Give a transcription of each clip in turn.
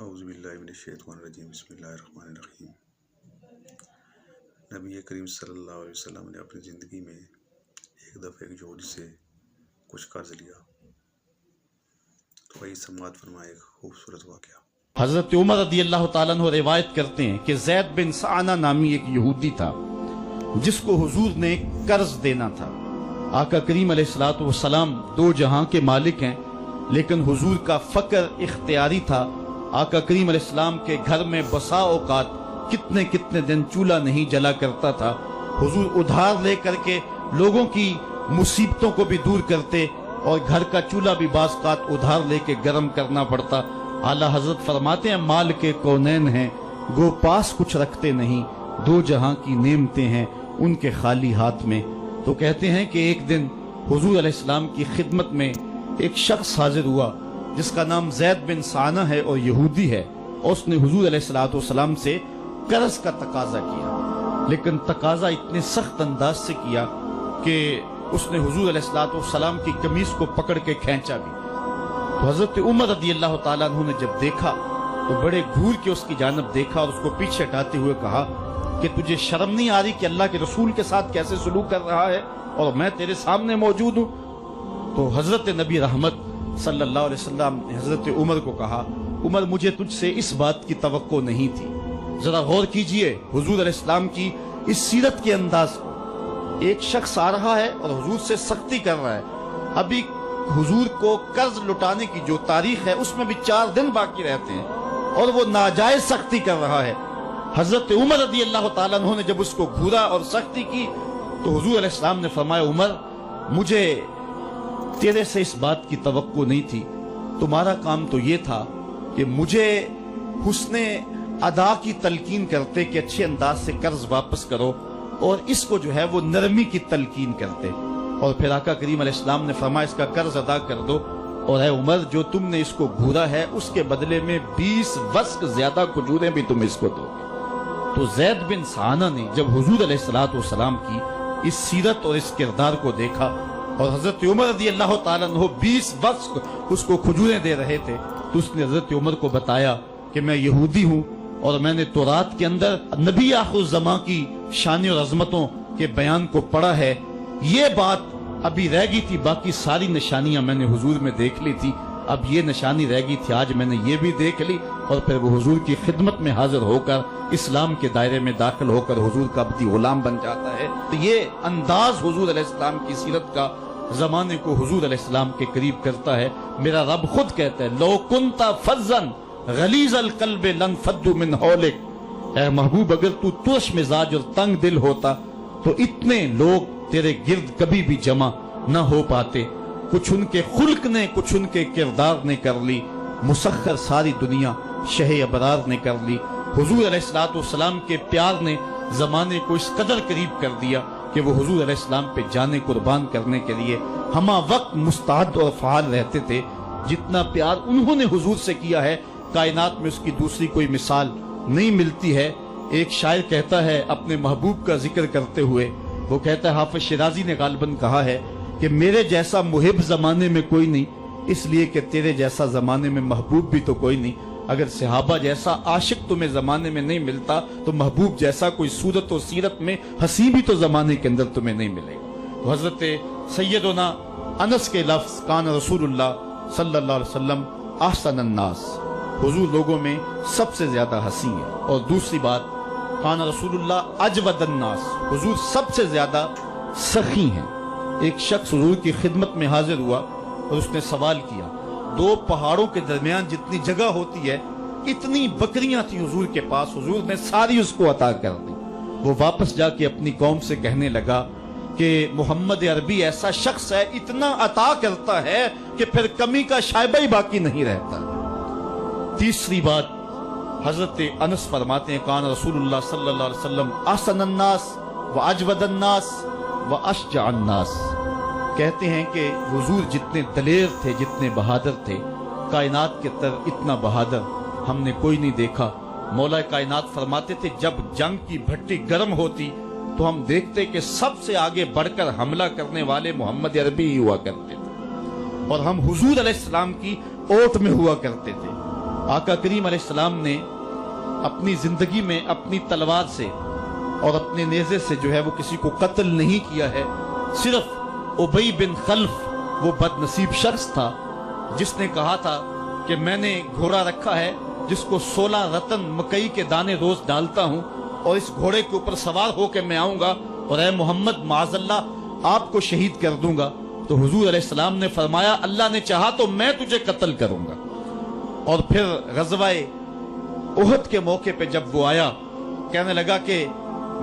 اعوذ باللہ من الشیطان الرجیم بسم اللہ الرحمن الرحیم۔ نبی کریم صلی اللہ علیہ وسلم نے اپنی زندگی میں ایک دفعہ ایک جوڑی سے کچھ قرض لیا، تو وہی سماعت فرمائے ایک خوبصورت واقعہ۔ حضرت عمر رضی اللہ تعالیٰ عنہ روایت کرتے ہیں کہ زید بن سعنہ نامی ایک یہودی تھا جس کو حضور نے قرض دینا تھا۔ آقا کریم علیہ السلام دو جہاں کے مالک ہیں، لیکن حضور کا فقر اختیاری تھا۔ آقا کریم علیہ السلام کے گھر میں بسا اوقات کتنے دن چولہا نہیں جلا کرتا تھا۔ حضور ادھار لے کر کے لوگوں کی مصیبتوں کو بھی دور کرتے اور گھر کا چولہا بھی بعض اوقات ادھار لے کے گرم کرنا پڑتا۔ اعلیٰ حضرت فرماتے ہیں مال کے کونین ہیں گو پاس کچھ رکھتے نہیں، دو جہاں کی نعمتیں ہیں ان کے خالی ہاتھ میں۔ تو کہتے ہیں کہ ایک دن حضور علیہ السلام کی خدمت میں ایک شخص حاضر ہوا جس کا نام زید بن سعنہ ہے اور یہودی ہے، اور اس نے حضور علیہ السلام سے قرض کا تقاضا کیا، لیکن تقاضا اتنے سخت انداز سے کیا کہ اس نے حضور علیہ السلام کی قمیص کو پکڑ کے کھینچا بھی۔ تو حضرت عمر رضی اللہ تعالیٰ عنہ نے جب دیکھا تو بڑے گھور کے اس کی جانب دیکھا اور اس کو پیچھے ہٹاتے ہوئے کہا کہ تجھے شرم نہیں آ رہی کہ اللہ کے رسول کے ساتھ کیسے سلوک کر رہا ہے اور میں تیرے سامنے موجود ہوں؟ تو حضرت نبی رحمت صلی اللہ علیہ وسلم نے حضرت عمر کو کہا، عمر مجھے تجھ سے اس بات کی توقع نہیں تھی۔ ذرا غور کیجئے حضور علیہ السلام کی اس سیرت کے انداز کو۔ ایک شخص آ رہا ہے اور حضور سے سختی کر رہا ہے، ابھی حضور کو قرض لٹانے کی جو تاریخ ہے اس میں بھی 4 دن باقی رہتے ہیں اور وہ ناجائز سختی کر رہا ہے۔ حضرت عمر رضی اللہ تعالیٰ عنہ نے جب اس کو گھورا اور سختی کی تو حضور علیہ السلام نے فرمایا، عمر مجھے تیرے سے اس بات کی توقع نہیں تھی، تمہارا کام تو یہ تھا کہ مجھے حسن ادا کی تلقین کرتے کہ اچھے انداز سے قرض واپس کرو، اور اس کو جو ہے وہ نرمی کی تلقین کرتے، اور پھر آقا کریم علیہ السلام نے فرمایا اس کا قرض ادا کر دو، اور اے عمر جو تم نے اس کو گھورا ہے اس کے بدلے میں 20 وسق زیادہ کھجوریں بھی تم اس کو دو گے۔ تو زید بن سعنہ نے جب حضور علیہ السلام کی اس سیرت اور اس کردار کو دیکھا اور حضرت عمر رضی اللہ تعالیٰ عنہ 20 وسق اس کو کھجوریں دے رہے تھے، تو اس نے حضرت عمر کو بتایا کہ میں یہودی ہوں اور میں نے تورات کے اندر نبی آخر الزماں کی شان اور عظمتوں کے بیان کو پڑھا ہے، یہ بات ابھی رہ گئی تھی، باقی ساری نشانیاں میں نے حضور میں دیکھ لی تھی، اب یہ نشانی رہ گئی تھی، آج میں نے یہ بھی دیکھ لی، اور پھر وہ حضور کی خدمت میں حاضر ہو کر اسلام کے دائرے میں داخل ہو کر حضور کا عبدی غلام بن جاتا ہے۔ تو یہ انداز حضور علیہ السلام کی سیرت کا زمانے کو حضور علیہ السلام کے قریب کرتا ہے۔ میرا رب خود کہتا ہے لو کنت فظا غلیظ القلب لانفضوا من حولک، اے محبوب اگر تو ترش مزاج اور تنگ دل ہوتا تو اتنے لوگ تیرے گرد کبھی بھی جمع نہ ہو پاتے۔ کچھ ان کے خلق نے، کچھ ان کے کردار نے کر لی، مسخر ساری دنیا شہ ابرار نے کر لی۔ حضور علیہ السلام کے پیار نے زمانے کو اس قدر قریب کر دیا کہ وہ حضور علیہ السلام پہ جانے قربان کرنے کے لیے ہمہ وقت مستعد اور فعال رہتے تھے۔ جتنا پیار انہوں نے حضور سے کیا ہے کائنات میں اس کی دوسری کوئی مثال نہیں ملتی ہے۔ ایک شاعر کہتا ہے اپنے محبوب کا ذکر کرتے ہوئے، وہ کہتا ہے حافظ شیرازی نے غالباً کہا ہے کہ میرے جیسا محب زمانے میں کوئی نہیں، اس لیے کہ تیرے جیسا زمانے میں محبوب بھی تو کوئی نہیں۔ اگر صحابہ جیسا عاشق تمہیں زمانے میں نہیں ملتا تو محبوب جیسا کوئی صورت و سیرت میں حسین بھی تو زمانے کے اندر تمہیں نہیں ملے گا۔ تو حضرت سیدنا انس کے لفظ کان رسول اللہ صلی اللہ علیہ وسلم احسن الناس، حضور لوگوں میں سب سے زیادہ حسین ہے۔ اور دوسری بات کان رسول اللہ اجود الناس، حضور سب سے زیادہ سخی ہیں۔ ایک شخص حضور کی خدمت میں حاضر ہوا اور اس نے سوال کیا، 2 پہاڑوں کے درمیان جتنی جگہ ہوتی ہے اتنی بکریاں تھیں حضور کے پاس، حضور نے ساری اس کو عطا کر دی۔ وہ واپس جا کے اپنی قوم سے کہنے لگا کہ محمد عربی ایسا شخص ہے اتنا عطا کرتا ہے کہ پھر کمی کا شائبہ ہی باقی نہیں رہتا۔ تیسری بات حضرت انس فرماتے ہیں کان رسول اللہ صلی اللہ علیہ وسلم احسن الناس واجود الناس واشجع الناس، کہتے ہیں کہ حضور جتنے دلیر تھے، جتنے بہادر تھے، کائنات کے تر اتنا بہادر ہم نے کوئی نہیں دیکھا۔ مولا کائنات فرماتے تھے جب جنگ کی بھٹی گرم ہوتی تو ہم دیکھتے کہ سب سے آگے بڑھ کر حملہ کرنے والے محمد عربی ہی ہوا کرتے تھے، اور ہم حضور علیہ السلام کی اوٹ میں ہوا کرتے تھے۔ آقا کریم علیہ السلام نے اپنی زندگی میں اپنی تلوار سے اور اپنے نیزے سے جو ہے وہ کسی کو قتل نہیں کیا ہے. صرف ابی بن خلف وہ بد نصیب شخص تھا جس نے کہا تھا کہ میں نے گھوڑا رکھا ہے جس کو 16 رتن مکئی کے دانے روز ڈالتا ہوں اور اس گھوڑے کے اوپر سوار ہو کے میں آؤں گا اور اے محمد معاذ اللہ آپ کو شہید کر دوں گا. تو حضور علیہ السلام نے فرمایا اللہ نے چاہا تو میں تجھے قتل کروں گا. اور پھر غزوہ احد کے موقع پہ جب وہ آیا کہنے لگا کہ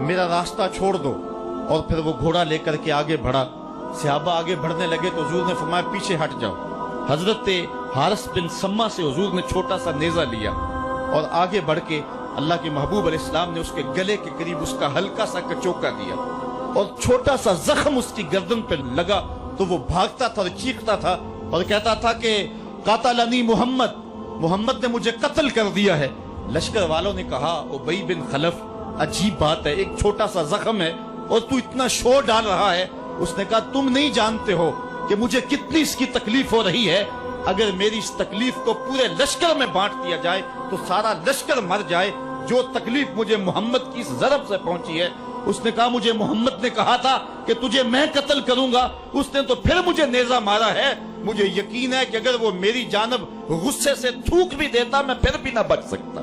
میرا راستہ چھوڑ دو اور پھر وہ گھوڑا لے کر کے آگے بڑھا. صحابہ آگے بڑھنے لگے تو حضور نے فرمایا پیچھے ہٹ جاؤ. حضرت حارث بن سما سے حضور نے چھوٹا سا نیزہ لیا اور آگے بڑھ کے اللہ کے محبوب علیہ السلام نے اس کے گلے کے قریب اس کا ہلکا سا کچوکا دیا اور چھوٹا سا زخم اس کی گردن پہ لگا تو وہ بھاگتا تھا اور چیختا تھا اور کہتا تھا کہ قاتلنی محمد، محمد نے مجھے قتل کر دیا ہے. لشکر والوں نے کہا ابی بن خلف عجیب بات ہے، ایک چھوٹا سا زخم ہے اور تو اتنا شور ڈال رہا ہے. اس نے کہا تم نہیں جانتے ہو کہ مجھے کتنی اس کی تکلیف ہو رہی ہے. اگر میری اس تکلیف کو پورے لشکر میں بانٹ دیا جائے تو سارا لشکر مر جائے. جو تکلیف مجھے محمد کی اس ضرب سے پہنچی ہے. اس نے کہا مجھے محمد نے کہا تھا کہ تجھے میں قتل کروں گا، اس نے تو پھر مجھے نیزہ مارا ہے. مجھے یقین ہے کہ اگر وہ میری جانب غصے سے تھوک بھی دیتا میں پھر بھی نہ بچ سکتا.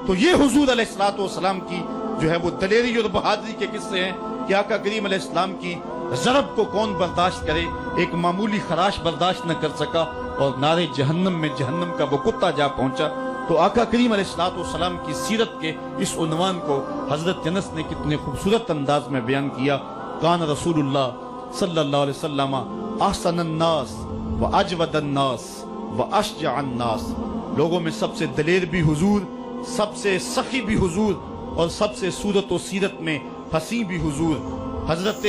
تو یہ حضور علیہ الصلوۃ والسلام کی جو ہے وہ دلیری اور بہادری کے قصے ہیں کہ آقا کریم علیہ السلام کی ضرب کو کون برداشت کرے. ایک معمولی خراش برداشت نہ کر سکا اور نارے جہنم میں جہنم کا وہ کتا جا پہنچا. تو آقا کریم علیہ الصلوۃ والسلام کی سیرت کے اس عنوان کو حضرت انس نے کتنے خوبصورت انداز میں بیان کیا. کان رسول اللہ صلی اللہ علیہ وسلم احسن الناس و اجود الناس و اشجع الناس. لوگوں میں سب سے دلیر بھی حضور، سب سے سخی بھی حضور اور سب سے صورت و سیرت میں حسین بھی حضور. حضرت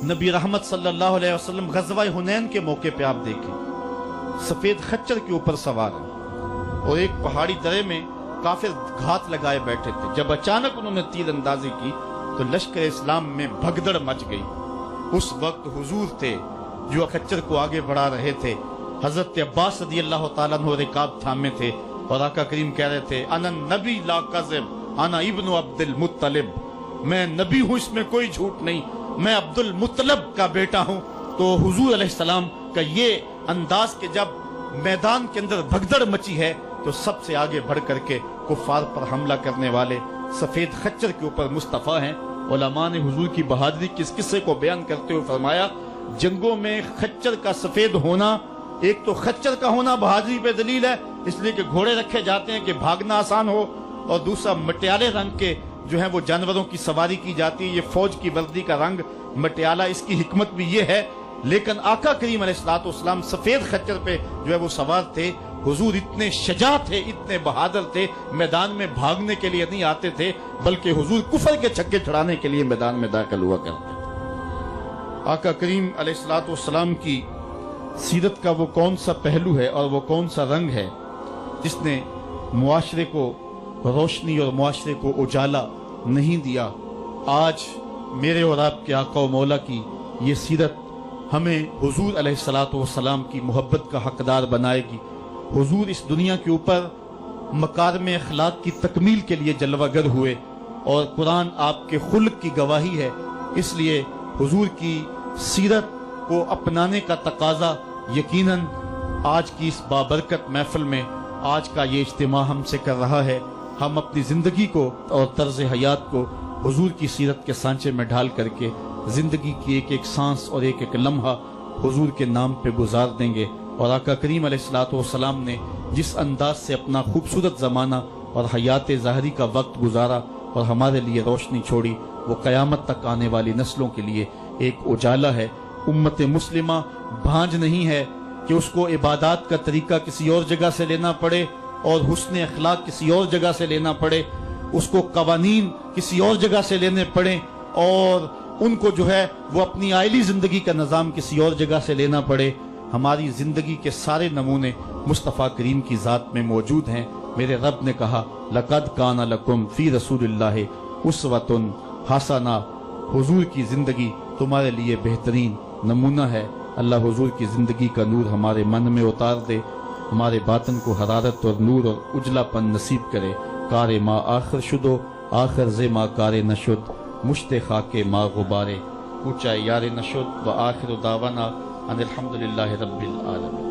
نبی رحمت صلی اللہ علیہ وسلم غزوہ حنین کے موقع پہ آپ دیکھیں سفید خچر کے اوپر سوار ہیں اور ایک پہاڑی درے میں کافر گھات لگائے بیٹھے تھے. جب اچانک انہوں نے تیر اندازی کی تو لشکر اسلام میں بھگدڑ مچ گئی. اس وقت حضور تھے جو خچر کو آگے بڑھا رہے تھے. حضرت عباس رضی اللہ تعالیٰ عنہ رکاب تھامے تھے اور آقا کریم کہہ رہے تھے انا نبی لا کذب انا ابن عبد المطلب، میں نبی ہوں اس میں کوئی جھوٹ نہیں، میں عبد المطلب کا بیٹا ہوں. تو حضور علیہ السلام کا یہ انداز کہ جب میدان کے اندر بھگدڑ مچی ہے تو سب سے آگے بڑھ کر کے کفار پر حملہ کرنے والے سفید خچر کے اوپر مصطفیٰ ہیں. علماء نے حضور کی بہادری کے اس قصے کو بیان کرتے ہوئے فرمایا جنگوں میں خچر کا سفید ہونا، ایک تو خچر کا ہونا بہادری پہ دلیل ہے اس لیے کہ گھوڑے رکھے جاتے ہیں کہ بھاگنا آسان ہو، اور دوسرا مٹیالے رنگ کے جو ہیں وہ جانوروں کی سواری کی جاتی ہے. یہ فوج کی وردی کا رنگ مٹیالہ، اس کی حکمت بھی یہ ہے. لیکن آقا کریم علیہ الصلوۃ والسلام سفید خچر پہ جو ہے وہ سوار تھے. حضور اتنے شجاع تھے، اتنے بہادر تھے، میدان میں بھاگنے کے لیے نہیں آتے تھے بلکہ حضور کفر کے چھکے چھڑانے کے لیے میدان میں داخل ہوا کرتے تھے. آقا کریم علیہ الصلوۃ والسلام کی سیرت کا وہ کون سا پہلو ہے اور وہ کون سا رنگ ہے جس نے معاشرے کو روشنی اور معاشرے کو اجالا نہیں دیا؟ آج میرے اور آپ کے آقا و مولا کی یہ سیرت ہمیں حضور علیہ الصلوۃ والسلام کی محبت کا حقدار بنائے گی. حضور اس دنیا کے اوپر مکارم اخلاق کی تکمیل کے لیے جلوہ گر ہوئے اور قرآن آپ کے خلق کی گواہی ہے. اس لیے حضور کی سیرت کو اپنانے کا تقاضا یقیناً آج کی اس بابرکت محفل میں آج کا یہ اجتماع ہم سے کر رہا ہے. ہم اپنی زندگی کو اور طرز حیات کو حضور کی سیرت کے سانچے میں ڈھال کر کے زندگی کی ایک ایک سانس اور ایک ایک لمحہ حضور کے نام پہ گزار دیں گے. اور آقا کریم علیہ الصلوۃ والسلام نے جس انداز سے اپنا خوبصورت زمانہ اور حیات ظاہری کا وقت گزارا اور ہمارے لیے روشنی چھوڑی، وہ قیامت تک آنے والی نسلوں کے لیے ایک اجالا ہے. امت مسلمہ بھانج نہیں ہے کہ اس کو عبادات کا طریقہ کسی اور جگہ سے لینا پڑے اور حسن اخلاق کسی اور جگہ سے لینا پڑے، اس کو قوانین کسی اور جگہ سے لینے پڑے اور ان کو جو ہے وہ اپنی آئلی زندگی کا نظام کسی اور جگہ سے لینا پڑے. ہماری زندگی کے سارے نمونے مصطفیٰ کریم کی ذات میں موجود ہیں. میرے رب نے کہا لَقَدْ كَانَ لَكُمْ فِي رَسُولِ اللَّهِ أُسْوَةٌ حَسَنَةٌ، حضور کی زندگی تمہارے لیے بہترین نمونہ ہے. اللہ حضور کی زندگی کا نور ہمارے من میں اتار دے ہمارے باطن کو حرارت اور نور اور اجلا پن نصیب کرے. کار ما آخر شدو آخر ز ما کار نشد مشت خاک ما غبارے اونچا یار نشد. و آخر دعوانا ان الحمدللہ رب العالمین.